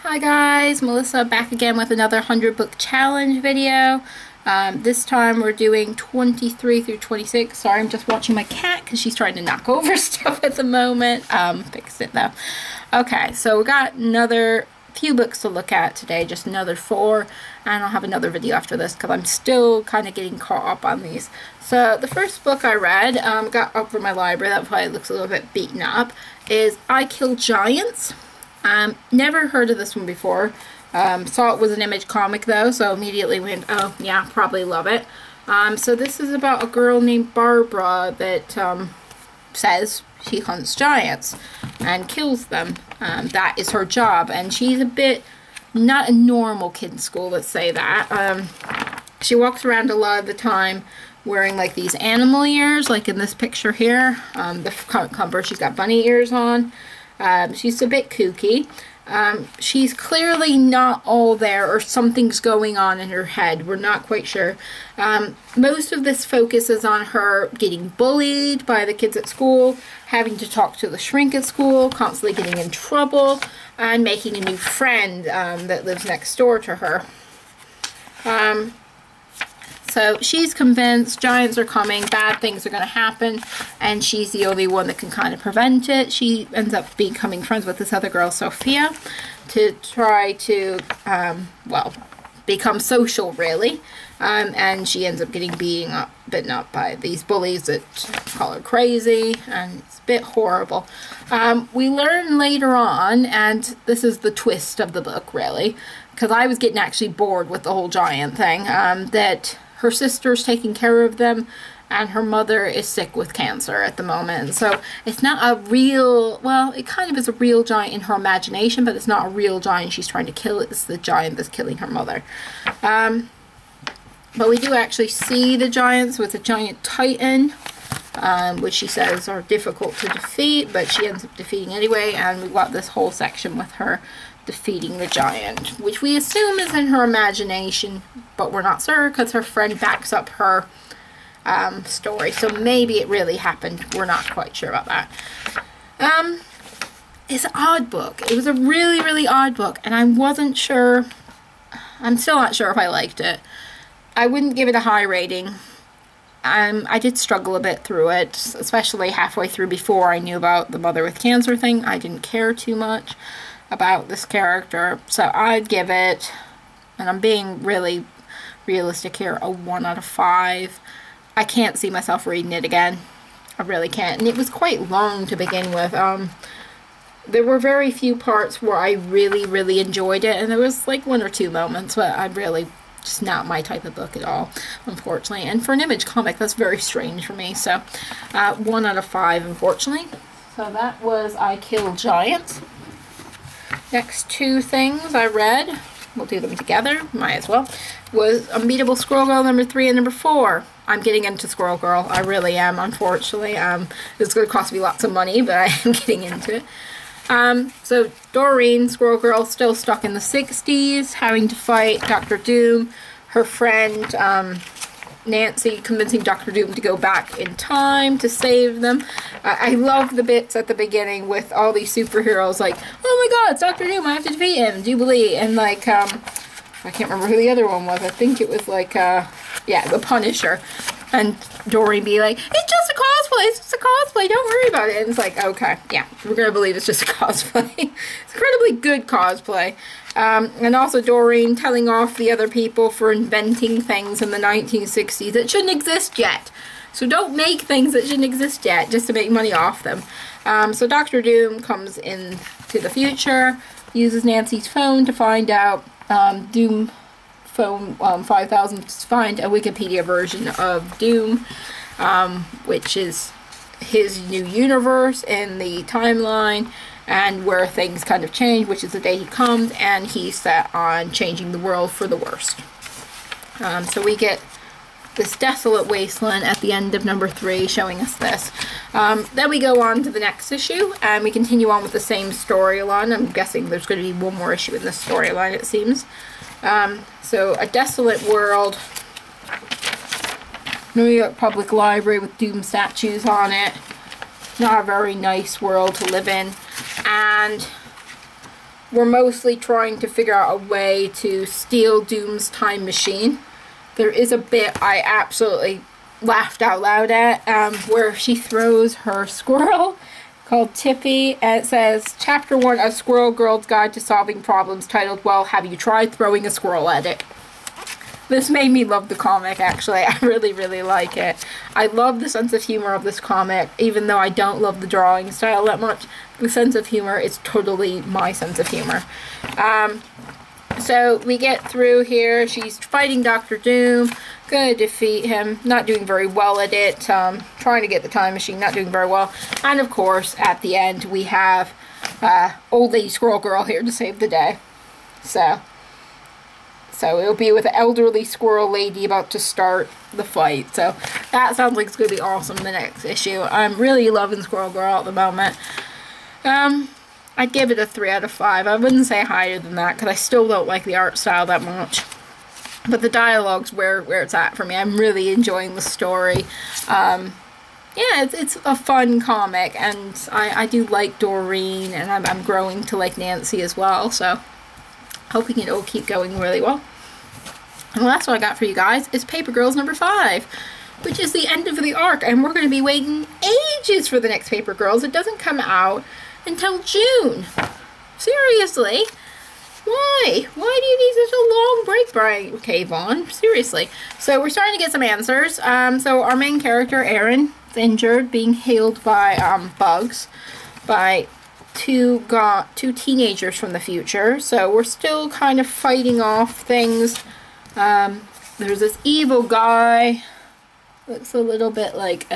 Hi guys, Melissa back again with another 100 book challenge video. This time we're doing 23 through 26. Sorry, I'm just watching my cat because she's trying to knock over stuff at the moment. Fixed it though. Okay, so we got another few books to look at today, just another 4, and I'll have another video after this because I'm still kind of getting caught up on these. So the first book I read, got up from my library, that probably looks a little bit beaten up, is I Kill Giants. Never heard of this one before. Saw it was an Image comic though, so immediately went, oh yeah, probably love it. So this is about a girl named Barbara that says she hunts giants and kills them. That is her job, and she's a bit not a normal kid in school, let's say that. She walks around a lot of the time wearing like these animal ears, like in this picture here. The front cover, she's got bunny ears on. She's a bit kooky. She's clearly not all there, or something's going on in her head. We're not quite sure. Most of this focuses on her getting bullied by the kids at school, having to talk to the shrink at school, constantly getting in trouble, and making a new friend that lives next door to her. So she's convinced giants are coming, bad things are going to happen, and she's the only one that can kind of prevent it. She ends up becoming friends with this other girl, Sophia, to try to, well, become social, really. And she ends up getting beaten up by these bullies that call her crazy, and it's a bit horrible. We learn later on, and this is the twist of the book, really, because I was getting actually bored with the whole giant thing, that her sister's taking care of them, and her mother is sick with cancer at the moment. So it's not a real, well, it kind of is a real giant in her imagination, but it's not a real giant she's trying to kill. It's the giant that's killing her mother. But we do actually see the giants with a giant titan, which she says are difficult to defeat, but she ends up defeating anyway, and we've got this whole section with her defeating the giant, which we assume is in her imagination, but we're not sure because her friend backs up her story, so maybe it really happened. We're not quite sure about that. It's an odd book. It was a really, really odd book, and I wasn't sure, I'm still not sure if I liked it. I wouldn't give it a high rating. I did struggle a bit through it, especially halfway through before I knew about the mother with cancer thing. I didn't care too much about this character, so I'd give it, and I'm being really realistic here, a 1 out of 5. I can't see myself reading it again. I really can't. And it was quite long to begin with. There were very few parts where I really, really enjoyed it, and there was like 1 or 2 moments, but I really, just not my type of book at all, unfortunately. And for an Image comic, that's very strange for me. So 1 out of 5, unfortunately. So that was I Kill Giants. Next 2 things I read, we'll do them together, might as well, was Unbeatable Squirrel Girl number 3 and number 4. I'm getting into Squirrel Girl, I really am, unfortunately. It's going to cost me lots of money, but I am getting into it. So Doreen, Squirrel Girl, still stuck in the 60s, having to fight Dr. Doom, her friend Nancy convincing Dr. Doom to go back in time to save them. I love the bits at the beginning with all these superheroes like, oh my god, it's Dr. Doom, I have to defeat him, Jubilee, and like, I can't remember who the other one was. I think it was like, yeah, the Punisher. And Doreen be like, it's just a cosplay, it's just a cosplay, don't worry about it. And it's like, okay, yeah, we're gonna believe it's just a cosplay. It's incredibly good cosplay. And also Doreen telling off the other people for inventing things in the 1960s that shouldn't exist yet. So don't make things that shouldn't exist yet just to make money off them. So Dr. Doom comes into the future, uses Nancy's phone to find out, Doom phone 5000 to find a Wikipedia version of Doom, which is his new universe in the timeline, and where things kind of change, which is the day he comes, and he's set on changing the world for the worst. So we get this desolate wasteland at the end of number 3 showing us this. Then we go on to the next issue, and we continue on with the same storyline. I'm guessing there's going to be one more issue in this storyline, it seems. So a desolate world, New York Public Library with Doom statues on it. not a very nice world to live in, and we're mostly trying to figure out a way to steal Doom's time machine. There is a bit I absolutely laughed out loud at, where she throws her squirrel called Tippy, and it says, Chapter 1 of Squirrel Girl's Guide to Solving Problems, titled, Well, Have You Tried Throwing a Squirrel at It? This made me love the comic, actually. I really, really like it. I love the sense of humor of this comic, even though I don't love the drawing style that much. The sense of humor is totally my sense of humor. So we get through here. She's fighting Dr. Doom, gonna defeat him, not doing very well at it, trying to get the time machine, not doing very well. And of course, at the end, we have old lady Squirrel Girl here to save the day. So it'll be with the elderly squirrel lady about to start the fight. So that sounds like it's gonna be awesome the next issue. I'm really loving Squirrel Girl at the moment. I'd give it a 3 out of 5. I wouldn't say higher than that because I still don't like the art style that much. But the dialogue's where it's at for me. I'm really enjoying the story. Yeah, it's a fun comic, and I do like Doreen, and I'm growing to like Nancy as well, so hoping it'll keep going really well. And the last one I got for you guys is Paper Girls number 5, which is the end of the arc, and we're going to be waiting ages for the next Paper Girls. It doesn't come out until June. Seriously? Why? Why do you need such a long break, Brian? Okay, Vaughn. Seriously. So we're starting to get some answers. So our main character, Aaron, is injured, being healed by bugs, by two teenagers from the future. So we're still kind of fighting off things. There's this evil guy. Looks a little bit like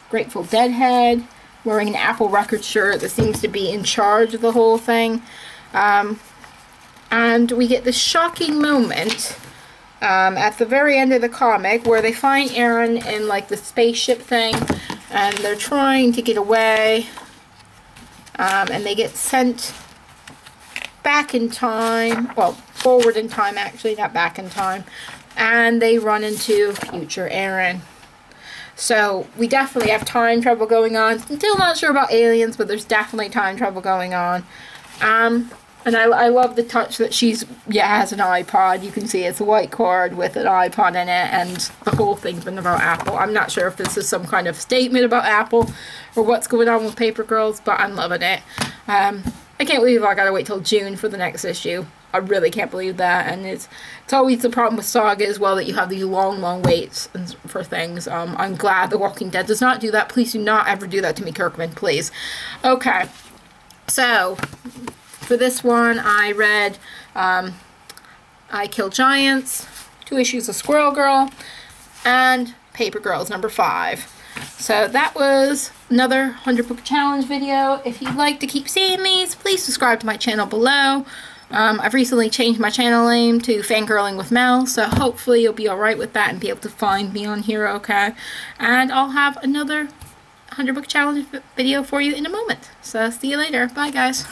Grateful Deadhead, wearing an Apple Records shirt that seems to be in charge of the whole thing. And we get this shocking moment at the very end of the comic where they find Aaron in like the spaceship thing, and they're trying to get away, and they get sent back in time, well, forward in time actually, not back in time, and they run into future Aaron. So we definitely have time travel going on. Still not sure about aliens, but there's definitely time travel going on. And I love the touch that she's, has an iPod. You can see it's a white cord with an iPod in it, and the whole thing's been about Apple. I'm not sure if this is some kind of statement about Apple or what's going on with Paper Girls, but I'm loving it. I can't believe I gotta wait till June for the next issue. I really can't believe that, and it's always the problem with Saga as well, that you have these long waits for things. I'm glad The Walking Dead does not do that. Please do not ever do that to me, Kirkman, please. Okay, so for this one, I read I Kill Giants, 2 issues of Squirrel Girl, and Paper Girls number 5. So that was another 100 Book Challenge video. If you'd like to keep seeing these, please subscribe to my channel below. I've recently changed my channel name to Fangirling with Mel, so hopefully you'll be alright with that and be able to find me on here, okay? And I'll have another 100 Book Challenge video for you in a moment. So see you later. Bye, guys.